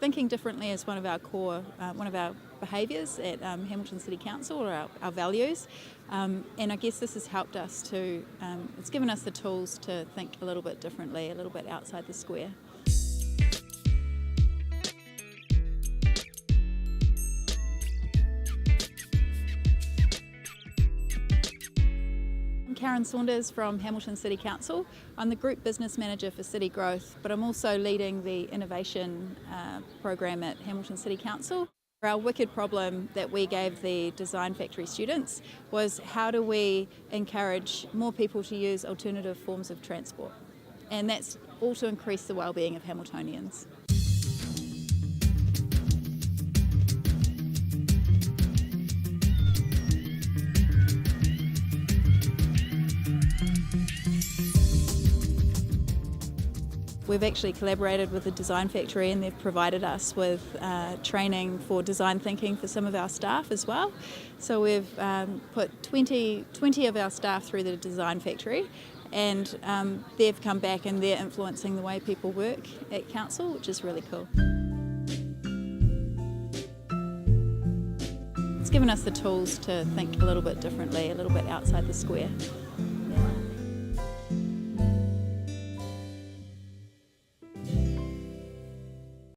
Thinking differently is one of our core, one of our behaviours at Hamilton City Council, or our values, and I guess this has helped us to, it's given us the tools to think a little bit differently, a little bit outside the square. I'm Karen Saunders from Hamilton City Council. I'm the Group Business Manager for City Growth, but I'm also leading the innovation program at Hamilton City Council. Our wicked problem that we gave the Design Factory students was, how do we encourage more people to use alternative forms of transport? And that's all to increase the well-being of Hamiltonians. We've actually collaborated with the Design Factory, and they've provided us with training for design thinking for some of our staff as well. So we've put 20 of our staff through the Design Factory, and they've come back and they're influencing the way people work at Council, which is really cool. It's given us the tools to think a little bit differently, a little bit outside the square.